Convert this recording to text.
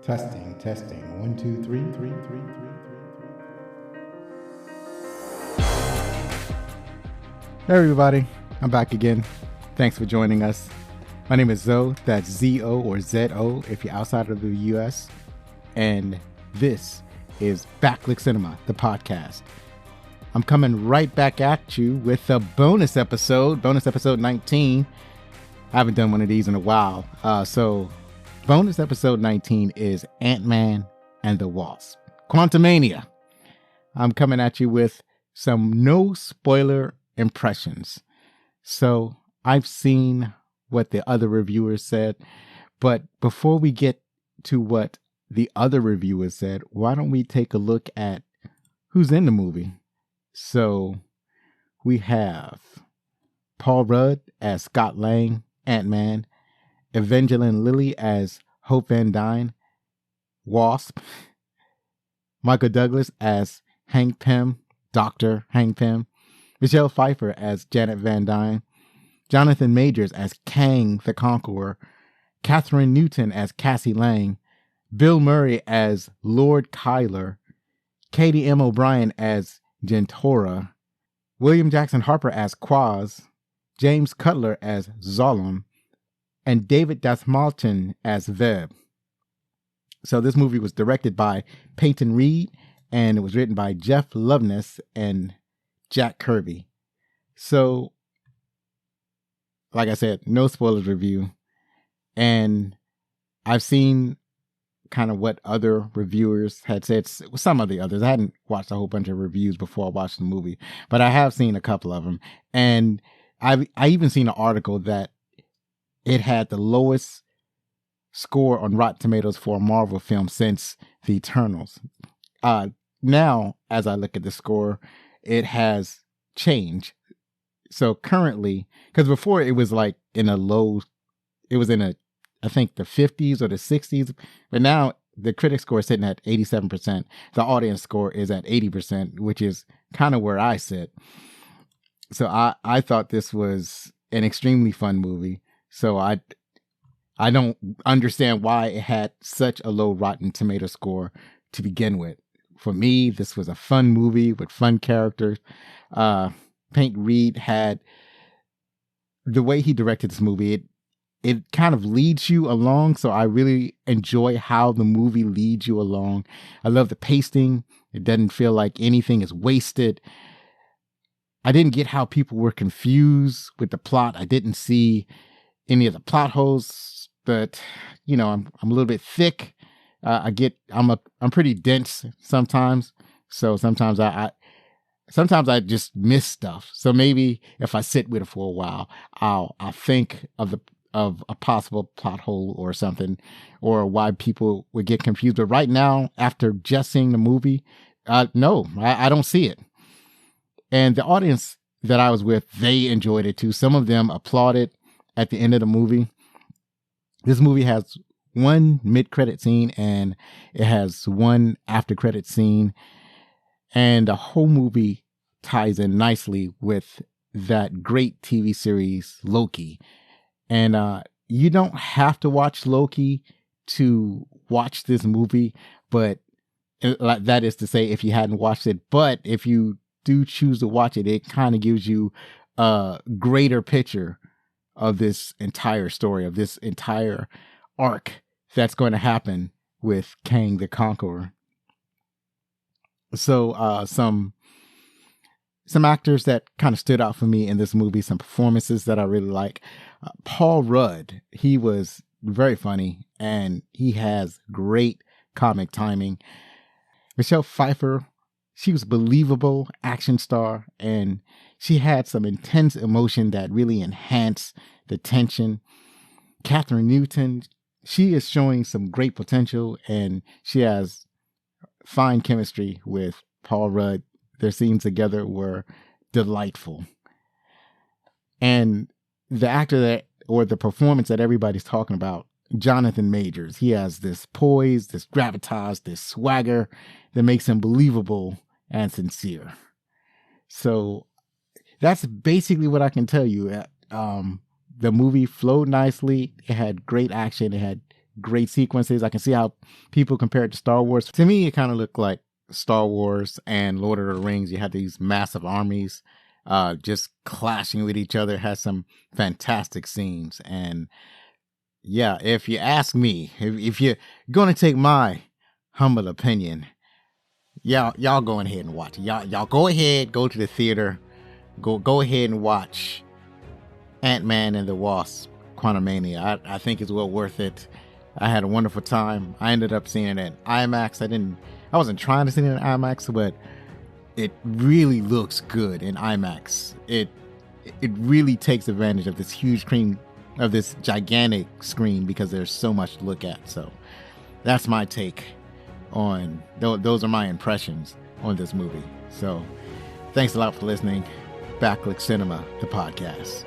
Testing, testing. 1, 2, 3, 3, 3, 3, 3. Hey everybody, I'm back again. Thanks for joining us. My name is Zoe, that's Z-O or Z-O if you're outside of the US. And this is Backlick Cinema, the podcast. I'm coming right back at you with a bonus episode 19. I haven't done one of these in a while. So bonus episode 19 is Ant-Man and the Wasp, Quantumania. I'm coming at you with some no spoiler impressions. So I've seen what the other reviewers said, but before we get to what the other reviewers said, why don't we take a look at who's in the movie? So we have Paul Rudd as Scott Lang, Ant-Man, Evangeline Lilly as Hope Van Dyne, Wasp, Michael Douglas as Hank Pym, Dr. Hank Pym, Michelle Pfeiffer as Janet Van Dyne, Jonathan Majors as Kang the Conqueror, Catherine Newton as Cassie Lang, Bill Murray as Lord Kyler, Katie M. O'Brien as Gentora, William Jackson Harper as Quaz, James Cutler as Zolom, and David Dastmalchian as Veb. So this movie was directed by Peyton Reed, and it was written by Jeff Loveness and Jack Kirby. So, like I said, no spoilers review. And I've seen kind of what other reviewers had said. Some of the others. I hadn't watched a whole bunch of reviews before I watched the movie, but I have seen a couple of them. And I even seen an article that it had the lowest score on Rotten Tomatoes for a Marvel film since The Eternals. Now, as I look at the score, it has changed. So currently, because before it was like in a low, it was in I think the 50s or the 60s, but now the critic score is sitting at 87%. The audience score is at 80%, which is kind of where I sit. So I thought this was an extremely fun movie. So I don't understand why it had such a low Rotten Tomato score to begin with. For me, this was a fun movie with fun characters. Peyton Reed had the way he directed this movie. It kind of leads you along. So I really enjoy how the movie leads you along. I love the pacing. It doesn't feel like anything is wasted. I didn't get how people were confused with the plot. I didn't see any of the plot holes, but you know, I'm a little bit thick. I'm pretty dense sometimes. So sometimes I just miss stuff. So maybe if I sit with it for a while, I'll think of a possible plot hole or something, or why people would get confused. But right now, after just seeing the movie, no, I don't see it. And the audience that I was with, they enjoyed it too. Some of them applauded at the end of the movie. This movie has one mid-credit scene and it has one after-credit scene. And the whole movie ties in nicely with that great TV series, Loki. And you don't have to watch Loki to watch this movie, but that is to say, if you hadn't watched it. But if you do choose to watch it, it kind of gives you a greater picture of this entire story, of this entire arc that's going to happen with Kang the Conqueror. So some actors that kind of stood out for me in this movie, some performances that I really like. Paul Rudd, he was very funny and he has great comic timing. Michelle Pfeiffer, she was believable action star, and she had some intense emotion that really enhanced the tension. Catherine Newton, she is showing some great potential, and she has fine chemistry with Paul Rudd. Their scenes together were delightful. And the actor or the performance that everybody's talking about, Jonathan Majors, he has this poise, this gravitas, this swagger that makes him believable and sincere. So that's basically what I can tell you. The movie flowed nicely. It had great action. It had great sequences. I can see how people compare it to Star Wars. To me, it kind of looked like Star Wars and Lord of the Rings. You had these massive armies just clashing with each other. It has some fantastic scenes. And yeah, if you ask me, if you're going to take my humble opinion, y'all go ahead and watch it. Y'all go ahead, go to the theater, go ahead and watch Ant-Man and the Wasp, Quantumania. I think it's well worth it. I had a wonderful time. I ended up seeing it at IMAX. I wasn't trying to see it in IMAX, but it really looks good in IMAX. It really takes advantage of this huge screen, of this gigantic screen, because there's so much to look at. So that's my take on, those are my impressions on this movie. So thanks a lot for listening. Backclick Cinema, the podcast.